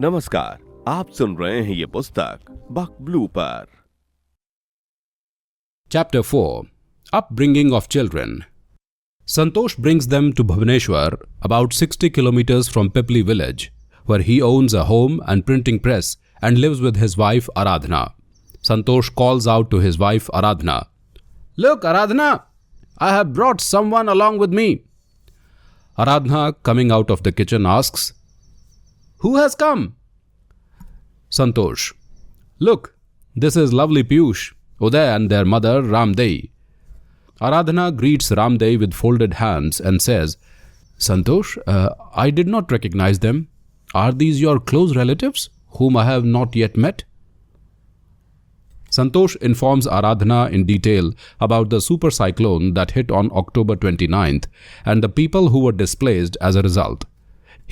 नमस्कार, आप सुन रहे हैं ये पुस्तक बक ब्लू पर। Chapter 4 Upbringing of Children. Santosh brings them to Bhubaneswar, about 60 kilometers from Pipli village, where he owns a home and printing press and lives with his wife Aradhana. Santosh calls out to his wife Aradhana, "Look, Aradhana, I have brought someone along with me." Aradhana, coming out of the kitchen, asks, "Who has come?" Santosh, "Look, this is lovely Piyush, Uday and their mother Ramdei." Aradhana greets Ramdei with folded hands and says, "Santosh, I did not recognize them. Are these your close relatives whom I have not yet met?" Santosh informs Aradhana in detail about the super cyclone that hit on October 29th and the people who were displaced as a result.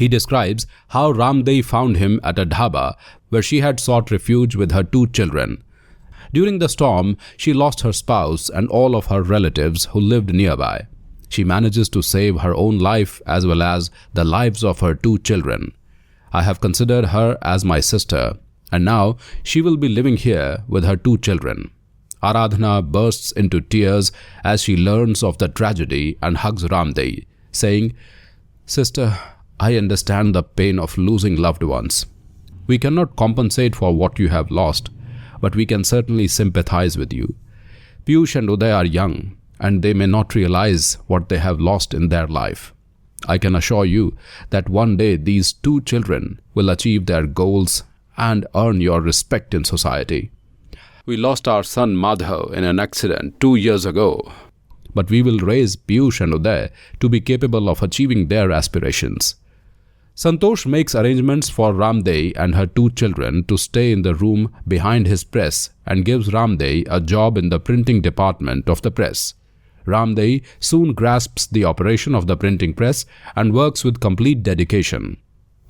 He describes how Ramdei found him at a dhaba where she had sought refuge with her 2 children. During the storm, she lost her spouse and all of her relatives who lived nearby. She manages to save her own life as well as the lives of her 2 children. "I have considered her as my sister, and now she will be living here with her 2 children." Aradhana bursts into tears as she learns of the tragedy and hugs Ramdei, saying, "Sister, I understand the pain of losing loved ones. We cannot compensate for what you have lost, but we can certainly sympathize with you. Piyush and Uday are young, and they may not realize what they have lost in their life. I can assure you that one day these 2 children will achieve their goals and earn your respect in society. We lost our son Madhav in an accident 2 years ago, but we will raise Piyush and Uday to be capable of achieving their aspirations." Santosh makes arrangements for Ramdei and her 2 children to stay in the room behind his press and gives Ramdei a job in the printing department of the press. Ramdei soon grasps the operation of the printing press and works with complete dedication.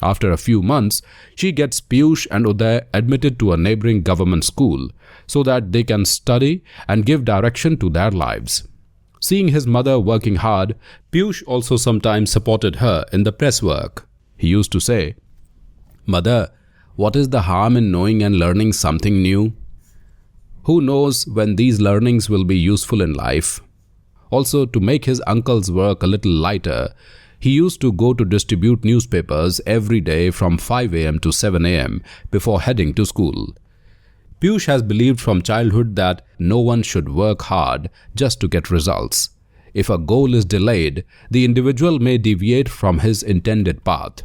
After a few months, she gets Piyush and Uday admitted to a neighboring government school so that they can study and give direction to their lives. Seeing his mother working hard, Piyush also sometimes supported her in the press work. He used to say, "Mother, what is the harm in knowing and learning something new? Who knows when these learnings will be useful in life?" Also, to make his uncle's work a little lighter, he used to go to distribute newspapers every day from 5 a.m. to 7 a.m. before heading to school. Piyush has believed from childhood that no one should work hard just to get results. If a goal is delayed, the individual may deviate from his intended path.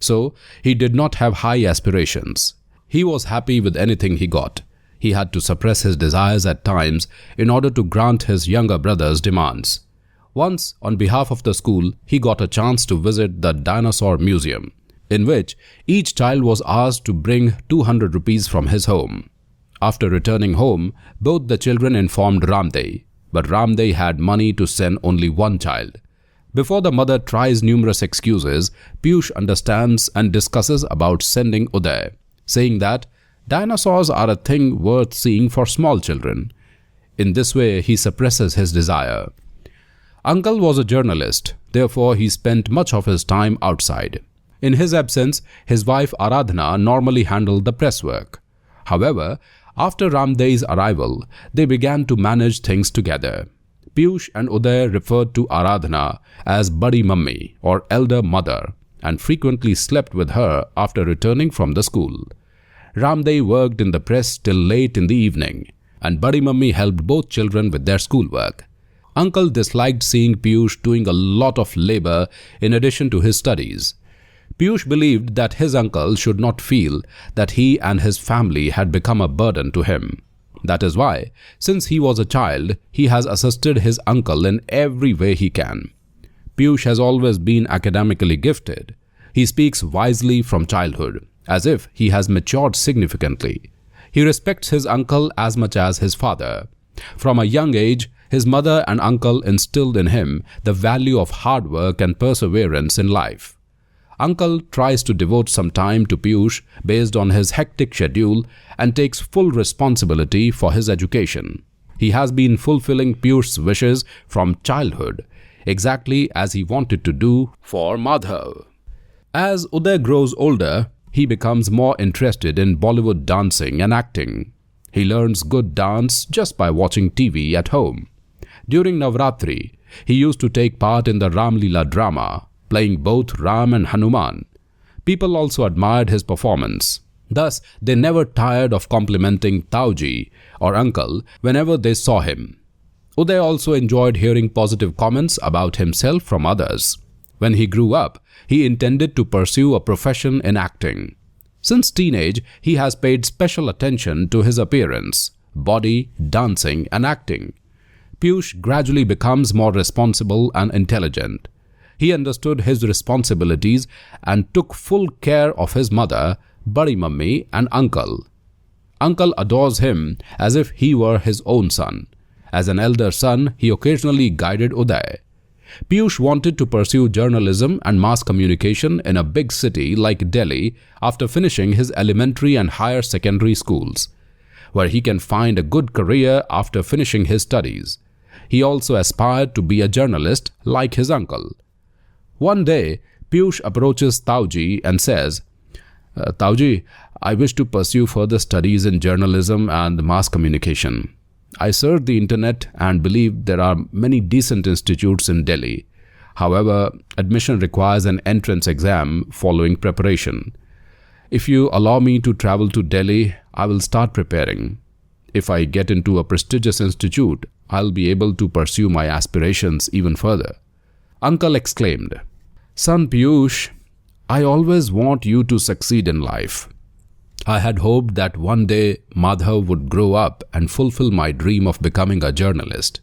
So, he did not have high aspirations. He was happy with anything he got. He had to suppress his desires at times in order to grant his younger brother's demands. Once, on behalf of the school, he got a chance to visit the Dinosaur Museum, in which each child was asked to bring 200 rupees from his home. After returning home, both the children informed Ramdei, but Ramdei had money to send only 1 child. Before the mother tries numerous excuses, Piyush understands and discusses about sending Uday, saying that dinosaurs are a thing worth seeing for small children. In this way, he suppresses his desire. Uncle was a journalist, therefore he spent much of his time outside. In his absence, his wife Aradhana normally handled the press work. However, after Ramdei's arrival, they began to manage things together. Piyush and Uday referred to Aradhana as Badi Mummy or Elder Mother and frequently slept with her after returning from the school. Ramdei worked in the press till late in the evening, and Badi Mummy helped both children with their schoolwork. Uncle disliked seeing Piyush doing a lot of labor in addition to his studies. Piyush believed that his uncle should not feel that he and his family had become a burden to him. That is why, since he was a child, he has assisted his uncle in every way he can. Piyush has always been academically gifted. He speaks wisely from childhood, as if he has matured significantly. He respects his uncle as much as his father. From a young age, his mother and uncle instilled in him the value of hard work and perseverance in life. Uncle tries to devote some time to Piyush based on his hectic schedule and takes full responsibility for his education. He has been fulfilling Piyush's wishes from childhood, exactly as he wanted to do for Madhav. As Uday grows older, he becomes more interested in Bollywood dancing and acting. He learns good dance just by watching TV at home. During Navratri, he used to take part in the Ram Leela drama, playing both Ram and Hanuman. People also admired his performance. Thus, they never tired of complimenting Tauji or uncle whenever they saw him. Uday also enjoyed hearing positive comments about himself from others. When he grew up, he intended to pursue a profession in acting. Since teenage, he has paid special attention to his appearance, body, dancing, and acting. Piyush gradually becomes more responsible and intelligent. He understood his responsibilities and took full care of his mother, Badi Mummy, and uncle. Uncle adores him as if he were his own son. As an elder son, he occasionally guided Uday. Piyush wanted to pursue journalism and mass communication in a big city like Delhi after finishing his elementary and higher secondary schools, where he can find a good career after finishing his studies. He also aspired to be a journalist like his uncle. One day, Piyush approaches Tauji and says, Tauji, I wish to pursue further studies in journalism and mass communication. I searched the internet and believe there are many decent institutes in Delhi. However, admission requires an entrance exam following preparation. If you allow me to travel to Delhi, I will start preparing. If I get into a prestigious institute, I'll be able to pursue my aspirations even further. Uncle exclaimed, Son Piyush, I always want you to succeed in life. I had hoped that one day Madhav would grow up and fulfill my dream of becoming a journalist.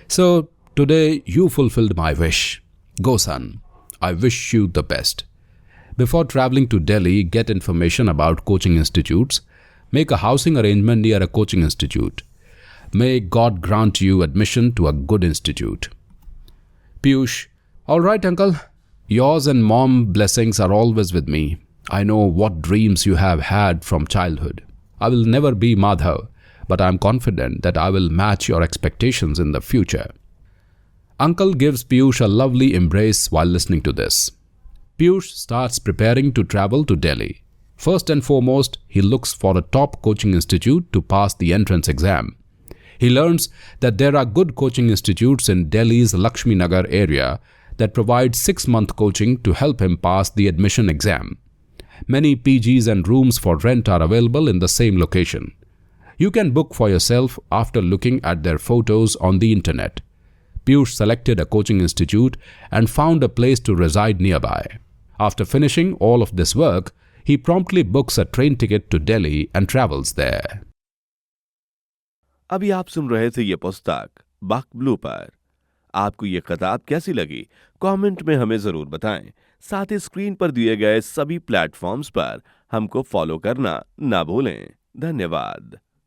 So today you fulfilled my wish. Go son, I wish you the best. Before traveling to Delhi, get information about coaching institutes. Make a housing arrangement near a coaching institute. May God grant you admission to a good institute. Piyush, all right uncle. Yours and mom blessings are always with me. I know what dreams you have had from childhood. I will never be Madhav, but I am confident that I will match your expectations in the future. Uncle gives Piyush a lovely embrace while listening to this. Piyush starts preparing to travel to Delhi. First and foremost, he looks for a top coaching institute to pass the entrance exam. He learns that there are good coaching institutes in Delhi's Lakshmi Nagar area that provide 6-month coaching to help him pass the admission exam. Many PGs and rooms for rent are available in the same location. You can book for yourself after looking at their photos on the internet. Piyush selected a coaching institute and found a place to reside nearby. After finishing all of this work, he promptly books a train ticket to Delhi and travels there. अभी आप सुन रहे थे ये पुस्तक बक blue पर। आपको ये किताब कैसी लगी कमेंट में हमें जरूर बताएं। साथ ही स्क्रीन पर दिए गए सभी प्लेटफॉर्म्स पर हमको फॉलो करना ना भूलें। धन्यवाद।